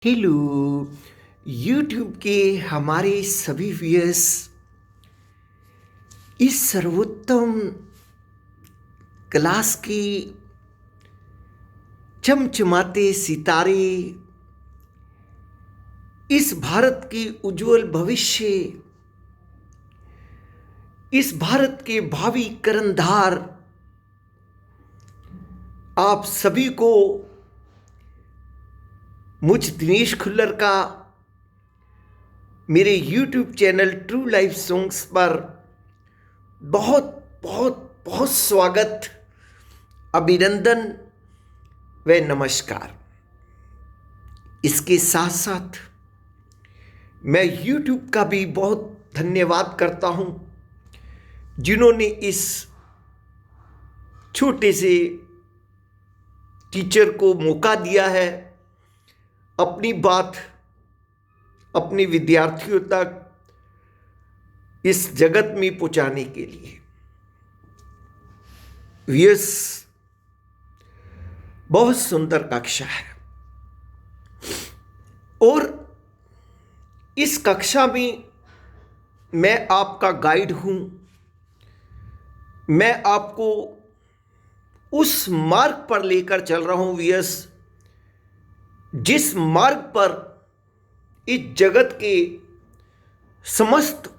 Hello. YouTube के हमारे सभी व्यूअर्स, इस सर्वोत्तम क्लास की चमचमाते सितारे, इस भारत की उज्जवल भविष्य, इस भारत के भावी कर्णधार आप सभी को मुझ दिनेश खुल्लर का मेरे YouTube channel true life songs पर बहुत बहुत बहुत स्वागत, अभिनंदन व नमस्कार। इसके साथ साथ मैं YouTube का भी बहुत धन्यवाद करता हूं, जिन्होंने इस छोटे से टीचर को मौका दिया है अपनी बात अपने विद्यार्थियों तक इस जगत में पहुंचाने के लिए। व्यूअर्स, बहुत सुंदर कक्षा है और इस कक्षा में मैं आपका गाइड हूं। मैं आपको उस मार्ग पर लेकर चल रहा हूं व्यूअर्स, जिस मार्ग पर इस जगत के समस्त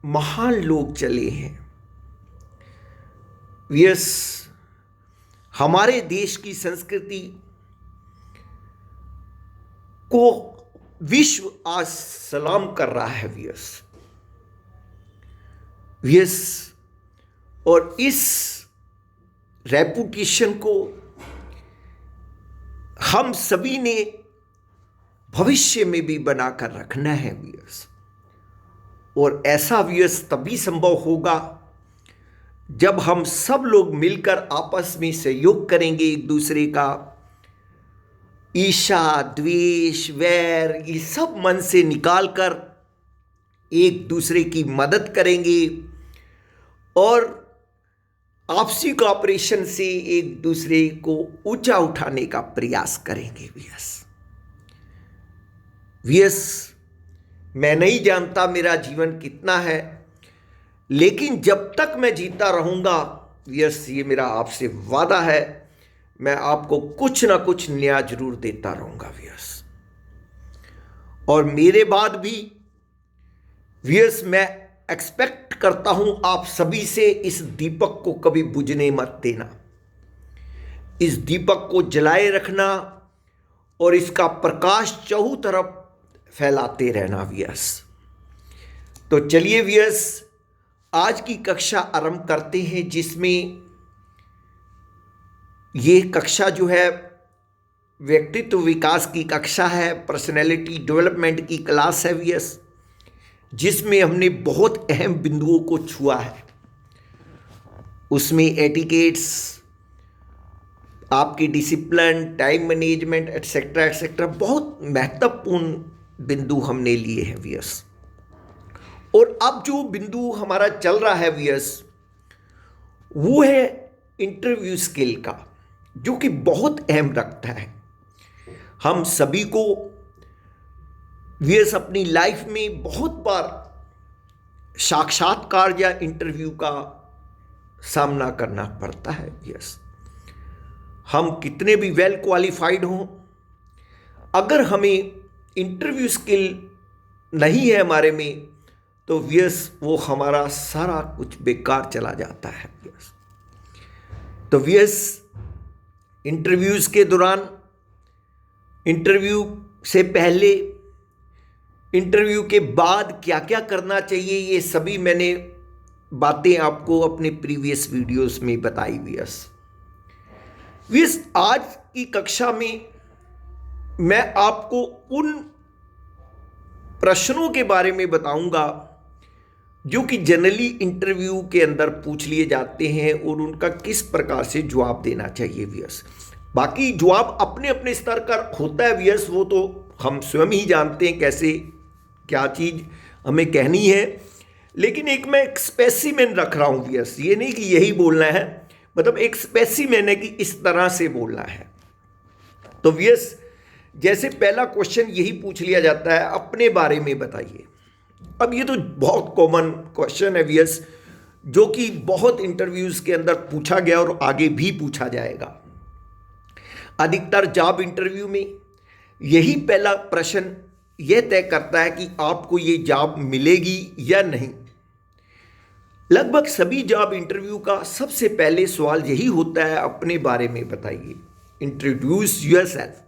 महान लोग चले हैं। व्यूअर्स, हमारे देश की संस्कृति को विश्व आज सलाम कर रहा है व्यूअर्स। और इस रेपुटेशन को हम सभी ने भविष्य में भी बनाकर रखना है व्यूअर्स। और ऐसा व्यूअर्स तभी संभव होगा जब हम सब लोग मिलकर आपस में सहयोग करेंगे, एक दूसरे का ईर्ष्या, द्वेष, वैर ये सब मन से निकालकर एक दूसरे की मदद करेंगे और आपसी कोऑपरेशन से एक दूसरे को ऊंचा उठाने का प्रयास करेंगे व्यूअर्स। मैं नहीं जानता मेरा जीवन कितना है, लेकिन जब तक मैं जीता रहूंगा व्यूअर्स, ये मेरा आपसे वादा है, मैं आपको कुछ ना कुछ नया जरूर देता रहूंगा व्यूअर्स। और मेरे बाद भी व्यूअर्स, मैं एक्सपेक्ट करता हूं आप सभी से, इस दीपक को कभी बुझने मत देना, इस दीपक को जलाए रखना और इसका प्रकाश चौहु तरफ फैलाते रहना व्यूअर्स। तो चलिए व्यूअर्स, आज की कक्षा आरंभ करते हैं, जिसमें ये कक्षा जो है व्यक्तित्व विकास की कक्षा है, पर्सनैलिटी डेवलपमेंट की क्लास है व्यूअर्स, जिसमें हमने बहुत अहम बिंदुओं को छुआ है। उसमें एटिकेट्स, आपकी discipline, time management etcetera etcetera बहुत महत्वपूर्ण बिंदु हमने लिए हैं व्यूअर्स। और अब जो बिंदु हमारा चल रहा है व्यूअर्स, वो है इंटरव्यू स्किल का, जो कि बहुत अहम रखता है। हम सभी को व्यूअर्स अपनी लाइफ में बहुत बार साक्षात्कार या इंटरव्यू का सामना करना पड़ता है व्यूअर्स। हम कितने भी वेल क्वालिफाइड हों, अगर हमें इंटरव्यू स्किल नहीं है हमारे में, तो व्यूअर्स वो हमारा सारा कुछ बेकार चला जाता है व्यूअर्स। तो व्यूअर्स, इंटरव्यूज के दौरान, इंटरव्यू से पहले, इंटरव्यू के बाद क्या क्या करना चाहिए, ये सभी मैंने बातें आपको अपने प्रीवियस वीडियोस में बताई व्यूअर्स। आज की कक्षा में मैं आपको उन प्रश्नों के बारे में बताऊंगा जो कि जनरली इंटरव्यू के अंदर पूछ लिए जाते हैं और उनका किस प्रकार से जवाब देना चाहिए व्यूअर्स। बाकी जवाब अपने अपने स्तर का होता है व्यूअर्स, वो तो हम स्वयं ही जानते हैं कैसे क्या चीज़ हमें कहनी है। लेकिन एक स्पेसिमेन रख रहा हूँ व्यूअर्स, ये नहीं कि यही बोलना है, मतलब एक स्पेसिमेन है कि इस तरह से बोलना है। तो व्यूअर्स, जैसे पहला क्वेश्चन यही पूछ लिया जाता है, अपने बारे में बताइए। अब ये तो बहुत कॉमन क्वेश्चन है वियस, जो कि बहुत इंटरव्यूज के अंदर पूछा गया और आगे भी पूछा जाएगा। अधिकतर जॉब इंटरव्यू में यही पहला प्रश्न यह तय करता है कि आपको ये जॉब मिलेगी या नहीं। लगभग सभी जॉब इंटरव्यू का सबसे पहले सवाल यही होता है, अपने बारे में बताइए, इंट्रोड्यूस योरसेल्फ।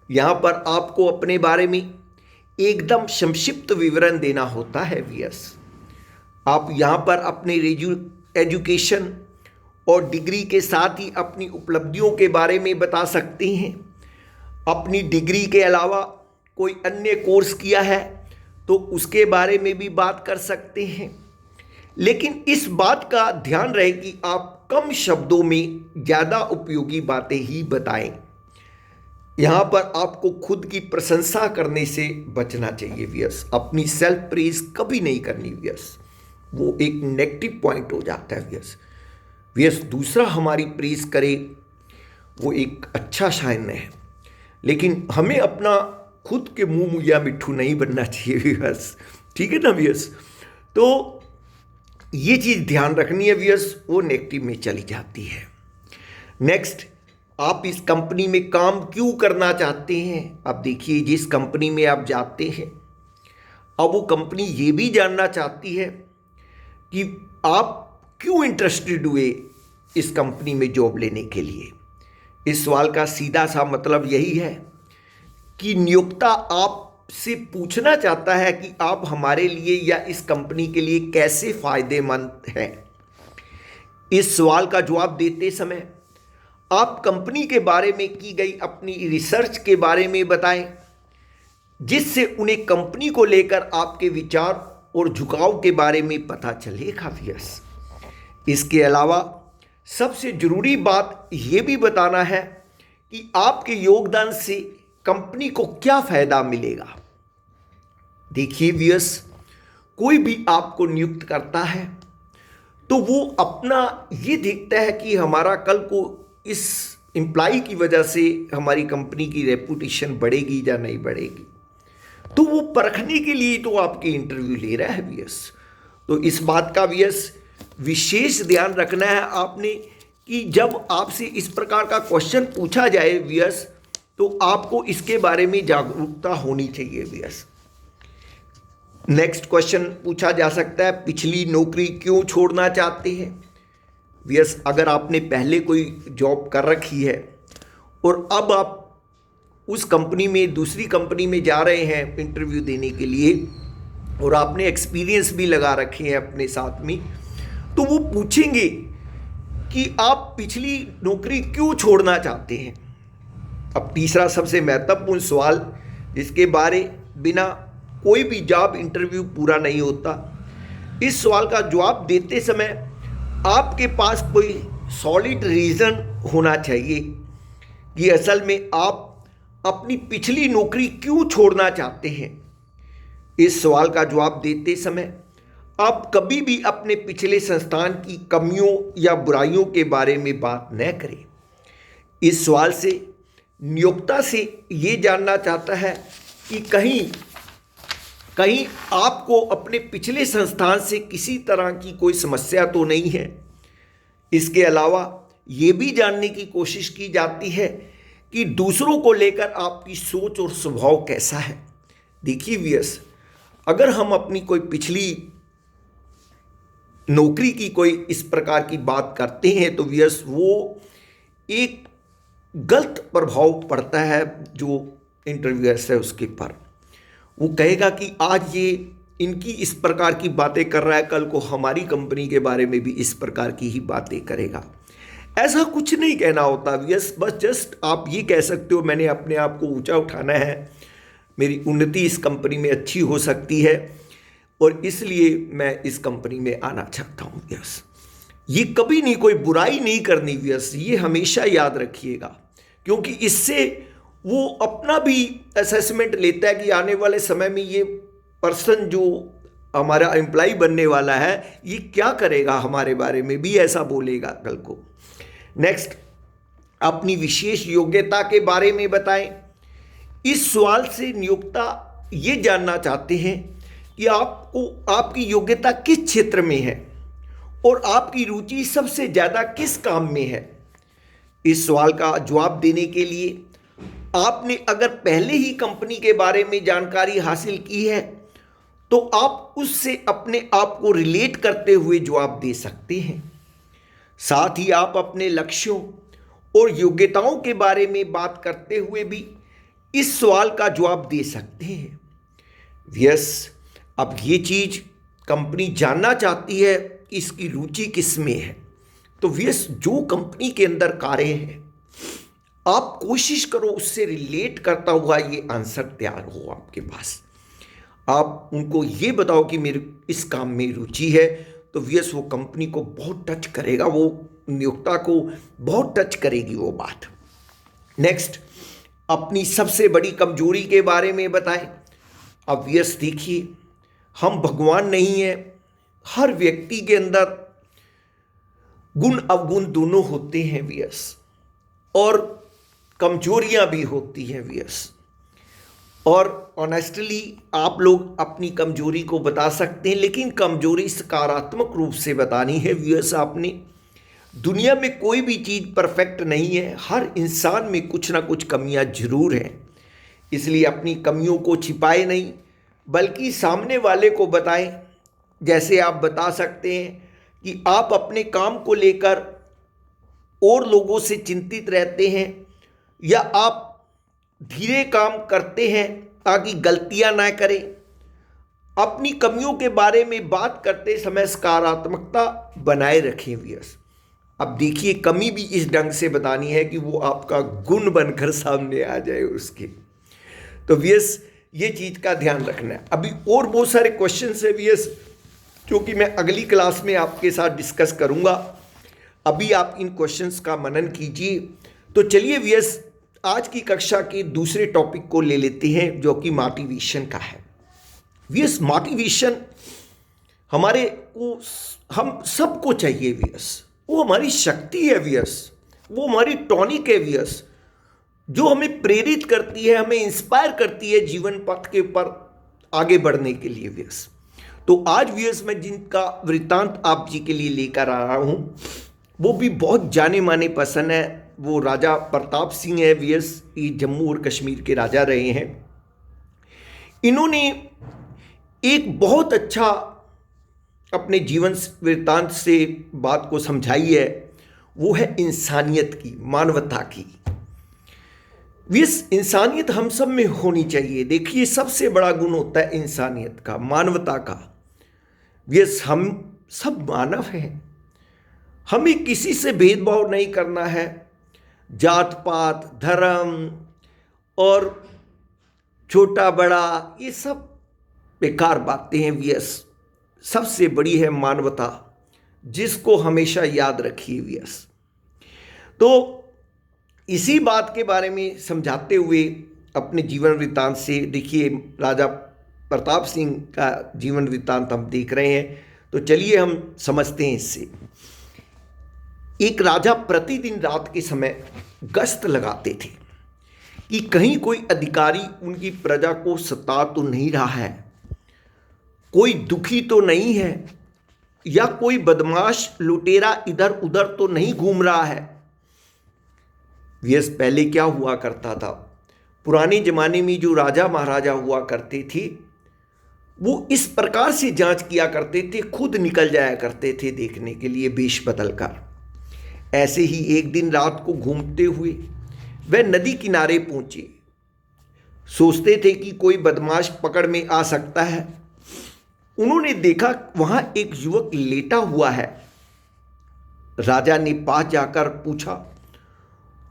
यहां पर आपको अपने बारे में एकदम संक्षिप्त विवरण देना होता है वियस। आप यहां पर अपने एजुकेशन और डिग्री के साथ ही अपनी उपलब्धियों के बारे में बता सकते हैं। अपनी डिग्री के अलावा कोई अन्य कोर्स किया है तो उसके बारे में भी बात कर सकते हैं, लेकिन इस बात का ध्यान रहे कि आप कम शब्दों में ज़्यादा उपयोगी बातें ही बताएं। यहाँ पर आपको खुद की प्रशंसा करने से बचना चाहिए वियस। अपनी सेल्फ प्रेज कभी नहीं करनी वियस, वो एक नेगेटिव पॉइंट हो जाता है वियस। दूसरा हमारी प्रेज करे वो एक अच्छा शाइन है, लेकिन हमें अपना खुद के मुंह मुया मिट्ठू नहीं बनना चाहिए वियस, ठीक है ना वियस। तो ये चीज़ ध्यान रखनी है वियस, वो नेगेटिव में चली जाती है। नेक्स्ट, आप इस कंपनी में काम क्यों करना चाहते हैं। अब देखिए, जिस कंपनी में आप जाते हैं, अब वो कंपनी ये भी जानना चाहती है कि आप क्यों इंटरेस्टेड हुए इस कंपनी में जॉब लेने के लिए। इस सवाल का सीधा सा मतलब यही है कि नियोक्ता आपसे पूछना चाहता है कि आप हमारे लिए या इस कंपनी के लिए कैसे फायदेमंद हैं। इस सवाल का जवाब देते समय आप कंपनी के बारे में की गई अपनी रिसर्च के बारे में बताएं, जिससे उन्हें कंपनी को लेकर आपके विचार और झुकाव के बारे में पता चलेगा वियस। इसके अलावा सबसे जरूरी बात यह भी बताना है कि आपके योगदान से कंपनी को क्या फायदा मिलेगा। देखिए वियस, कोई भी आपको नियुक्त करता है तो वो अपना ये देखता है कि हमारा कल को इस एम्प्लॉय की वजह से हमारी कंपनी की रेपुटेशन बढ़ेगी या नहीं बढ़ेगी। तो वो परखने के लिए तो आपके इंटरव्यू ले रहा है वियस। तो इस बात का वियस विशेष ध्यान रखना है आपने कि जब आपसे इस प्रकार का क्वेश्चन पूछा जाए वियस, तो आपको इसके बारे में जागरूकता होनी चाहिए वियस। नेक्स्ट क्वेश्चन पूछा जा सकता है, पिछली नौकरी क्यों छोड़ना चाहते हैं वियस। अगर आपने पहले कोई जॉब कर रखी है और अब आप उस कंपनी में दूसरी कंपनी में जा रहे हैं इंटरव्यू देने के लिए और आपने एक्सपीरियंस भी लगा रखे हैं अपने साथ में, तो वो पूछेंगे कि आप पिछली नौकरी क्यों छोड़ना चाहते हैं। अब तीसरा सबसे महत्वपूर्ण सवाल, जिसके बारे बिना कोई भी जॉब इंटरव्यू पूरा नहीं होता। इस सवाल का जवाब देते समय आपके पास कोई सॉलिड रीज़न होना चाहिए कि असल में आप अपनी पिछली नौकरी क्यों छोड़ना चाहते हैं। इस सवाल का जवाब देते समय आप कभी भी अपने पिछले संस्थान की कमियों या बुराइयों के बारे में बात न करें। इस सवाल से नियोक्ता से ये जानना चाहता है कि कहीं आपको अपने पिछले संस्थान से किसी तरह की कोई समस्या तो नहीं है। इसके अलावा ये भी जानने की कोशिश की जाती है कि दूसरों को लेकर आपकी सोच और स्वभाव कैसा है। देखिए वियस, अगर हम अपनी कोई पिछली नौकरी की कोई इस प्रकार की बात करते हैं तो वियस वो एक गलत प्रभाव पड़ता है जो इंटरव्यूअर्स है उसके पर। वो कहेगा कि आज ये इनकी इस प्रकार की बातें कर रहा है, कल को हमारी कंपनी के बारे में भी इस प्रकार की ही बातें करेगा। ऐसा कुछ नहीं कहना होता वियस, बस जस्ट आप ये कह सकते हो मैंने अपने आप को ऊंचा उठाना है, मेरी उन्नति इस कंपनी में अच्छी हो सकती है और इसलिए मैं इस कंपनी में आना चाहता हूँ वियस। ये कभी नहीं कोई बुराई नहीं करनी वियस, ये हमेशा याद रखिएगा, क्योंकि इससे वो अपना भी असेसमेंट लेता है कि आने वाले समय में ये पर्सन जो हमारा एम्प्लॉय बनने वाला है ये क्या करेगा, हमारे बारे में भी ऐसा बोलेगा कल को। नेक्स्ट, अपनी विशेष योग्यता के बारे में बताएं। इस सवाल से नियोक्ता ये जानना चाहते हैं कि आपको आपकी योग्यता किस क्षेत्र में है और आपकी रुचि सबसे ज़्यादा किस काम में है। इस सवाल का जवाब देने के लिए आपने अगर पहले ही कंपनी के बारे में जानकारी हासिल की है तो आप उससे अपने आप को रिलेट करते हुए जवाब दे सकते हैं। साथ ही आप अपने लक्ष्यों और योग्यताओं के बारे में बात करते हुए भी इस सवाल का जवाब दे सकते हैं। यस, अब ये चीज़ कंपनी जानना चाहती है कि इसकी रुचि किस में है। तो यस, जो कंपनी के अंदर कार्य है आप कोशिश करो उससे रिलेट करता हुआ ये आंसर तैयार हो आपके पास। आप उनको ये बताओ कि मेरे इस काम में रुचि है, तो यस वो कंपनी को बहुत टच करेगा, वो नियोक्ता को बहुत टच करेगी वो बात। नेक्स्ट, अपनी सबसे बड़ी कमजोरी के बारे में बताएं। अब यस देखिए, हम भगवान नहीं हैं, हर व्यक्ति के अंदर गुण अवगुण दोनों होते हैं यस, और कमजोरियां भी होती हैं यस। और ऑनेस्टली आप लोग अपनी कमजोरी को बता सकते हैं, लेकिन कमजोरी सकारात्मक रूप से बतानी है यस। आपने दुनिया में कोई भी चीज़ परफेक्ट नहीं है, हर इंसान में कुछ ना कुछ कमियां जरूर हैं, इसलिए अपनी कमियों को छिपाए नहीं बल्कि सामने वाले को बताएं। जैसे आप बता सकते हैं कि आप अपने काम को लेकर और लोगों से चिंतित रहते हैं, या आप धीरे काम करते हैं ताकि गलतियां ना करें। अपनी कमियों के बारे में बात करते समय सकारात्मकता बनाए रखें व्यूअर्स। अब देखिए, कमी भी इस ढंग से बतानी है कि वो आपका गुण बनकर सामने आ जाए उसके। तो व्यूअर्स ये चीज़ का ध्यान रखना है। अभी और बहुत सारे क्वेश्चन है व्यूअर्स जो कि मैं अगली क्लास में आपके साथ डिस्कस करूंगा। अभी आप इन क्वेश्चंस का मनन कीजिए। तो चलिए व्यूअर्स, आज की कक्षा के दूसरे टॉपिक को ले लेते हैं जो कि मोटिवेशन का है। व्यूअर्स, मोटिवेशन हमारे को हम सबको चाहिए व्यूअर्स, वो हमारी शक्ति है व्यूअर्स, वो हमारी टॉनिक है व्यूअर्स, जो हमें प्रेरित करती है, हमें इंस्पायर करती है जीवन पथ के ऊपर आगे बढ़ने के लिए व्यूअर्स। तो आज व्यूअर्स मैं जिनका वृत्तांत आप जी के लिए लेकर आ रहा हूं वो भी बहुत जाने माने पर्सन है। वो राजा प्रताप सिंह है व्यूअर्स, ये जम्मू और कश्मीर के राजा रहे हैं। इन्होंने एक बहुत अच्छा अपने जीवन वृत्तांत से बात को समझाई है, वो है इंसानियत की, मानवता की। व्यूअर्स, इंसानियत हम सब में होनी चाहिए। देखिए, सबसे बड़ा गुण होता है इंसानियत का, मानवता का। व्यूअर्स, हम सब मानव हैं, हमें किसी से भेदभाव नहीं करना है। जात पात, धर्म और छोटा बड़ा ये सब बेकार बातें हैं व्यूअर्स। सबसे बड़ी है मानवता, जिसको हमेशा याद रखिए व्यूअर्स। तो इसी बात के बारे में समझाते हुए अपने जीवन वृत्तांत से, देखिए राजा प्रताप सिंह का जीवन वृत्तांत हम देख रहे हैं, तो चलिए हम समझते हैं इससे। एक राजा प्रतिदिन रात के समय गश्त लगाते थे कि कहीं कोई अधिकारी उनकी प्रजा को सता तो नहीं रहा है, कोई दुखी तो नहीं है, या कोई बदमाश लुटेरा इधर उधर तो नहीं घूम रहा है। यस, पहले क्या हुआ करता था, पुराने जमाने में जो राजा महाराजा हुआ करते थे वो इस प्रकार से जांच किया करते थे, खुद निकल जाया करते थे देखने के लिए वेश बदल कर। ऐसे ही एक दिन रात को घूमते हुए वह नदी किनारे पहुंचे। सोचते थे कि कोई बदमाश पकड़ में आ सकता है। उन्होंने देखा वहां एक युवक लेटा हुआ है। राजा ने पास जाकर पूछा,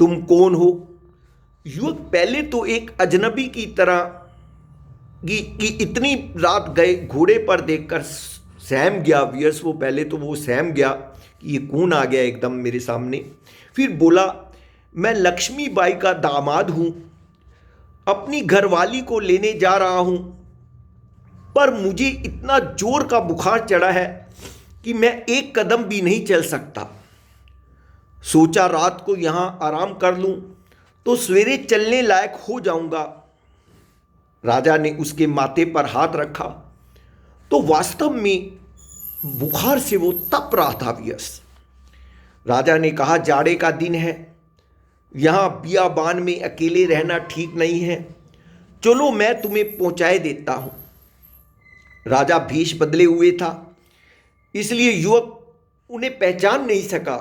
तुम कौन हो? युवक पहले तो एक अजनबी की तरह कि इतनी रात गए घोड़े पर देखकर सहम गया व्यूअर्स। वो पहले तो वो सहम गया कि ये कौन आ गया एकदम मेरे सामने। फिर बोला, मैं लक्ष्मी बाई का दामाद हूं, अपनी घरवाली को लेने जा रहा हूं, पर मुझे इतना जोर का बुखार चढ़ा है कि मैं एक कदम भी नहीं चल सकता। सोचा रात को यहां आराम कर लूं तो सवेरे चलने लायक हो जाऊंगा। राजा ने उसके माथे पर हाथ रखा तो वास्तव में बुखार से वो तप रहा था व्यस। राजा ने कहा, जाड़े का दिन है, यहाँ बियाबान में अकेले रहना ठीक नहीं है, चलो मैं तुम्हें पहुंचाए देता हूं। राजा भेष बदले हुए था, इसलिए युवक उन्हें पहचान नहीं सका।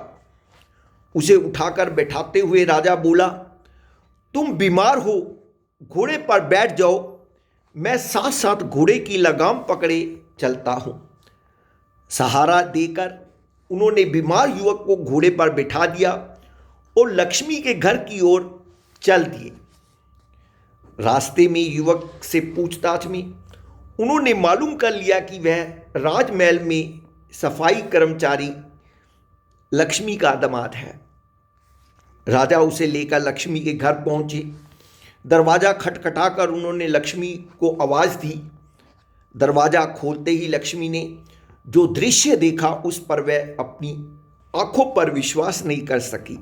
उसे उठाकर बैठाते हुए राजा बोला, तुम बीमार हो, घोड़े पर बैठ जाओ, मैं साथ साथ घोड़े की लगाम पकड़े चलता हूं। सहारा देकर उन्होंने बीमार युवक को घोड़े पर बिठा दिया और लक्ष्मी के घर की ओर चल दिए। रास्ते में युवक से पूछताछ में उन्होंने मालूम कर लिया कि वह राजमहल में सफाई कर्मचारी लक्ष्मी का दामाद है। राजा उसे लेकर लक्ष्मी के घर पहुंचे। दरवाज़ा खटखटाकर उन्होंने लक्ष्मी को आवाज़ दी। दरवाज़ा खोलते ही लक्ष्मी ने जो दृश्य देखा उस पर वह अपनी आंखों पर विश्वास नहीं कर सकी।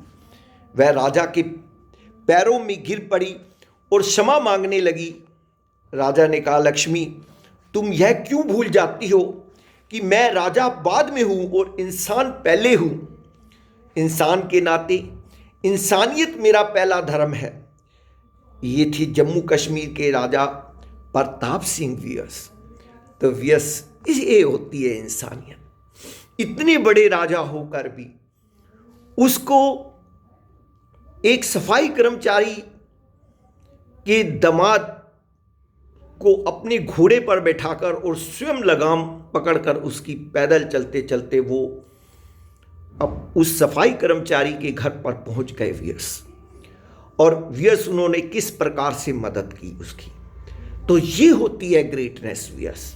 वह राजा के पैरों में गिर पड़ी और क्षमा मांगने लगी। राजा ने कहा, लक्ष्मी, तुम यह क्यों भूल जाती हो कि मैं राजा बाद में हूँ और इंसान पहले हूँ। इंसान के नाते इंसानियत मेरा पहला धर्म है। ये थी जम्मू कश्मीर के राजा प्रताप सिंह व्यस। तो व्यस ये होती है इंसानियत। इतने बड़े राजा होकर भी उसको एक सफाई कर्मचारी के दामाद को अपने घोड़े पर बैठाकर और स्वयं लगाम पकड़कर उसकी पैदल चलते चलते वो अब उस सफाई कर्मचारी के घर पर पहुंच गए व्यस। और व्यस उन्होंने किस प्रकार से मदद की उसकी। तो ये होती है ग्रेटनेस व्यस,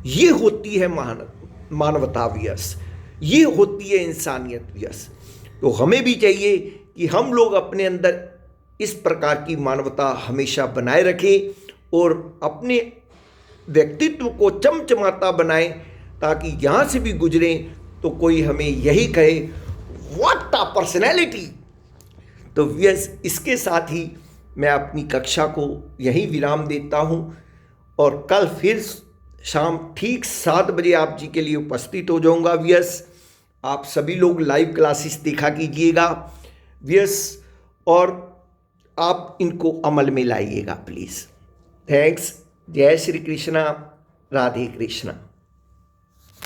ये होती है मानवता व्यस, ये होती है इंसानियत व्यस। तो हमें भी चाहिए कि हम लोग अपने अंदर इस प्रकार की मानवता हमेशा बनाए रखें और अपने व्यक्तित्व को चमचमाता बनाएं, ताकि यहाँ से भी गुजरें तो कोई हमें यही कहे, व्हाट अ पर्सनैलिटी। तो व्यस, इसके साथ ही मैं अपनी कक्षा को यहीं विराम देता हूँ और कल फिर शाम ठीक 7 बजे आप जी के लिए उपस्थित हो जाऊँगा व्यस। आप सभी लोग लाइव क्लासेस देखा कीजिएगा व्यस, और आप इनको अमल में लाइएगा प्लीज़। थैंक्स। जय श्री कृष्णा, राधे कृष्णा।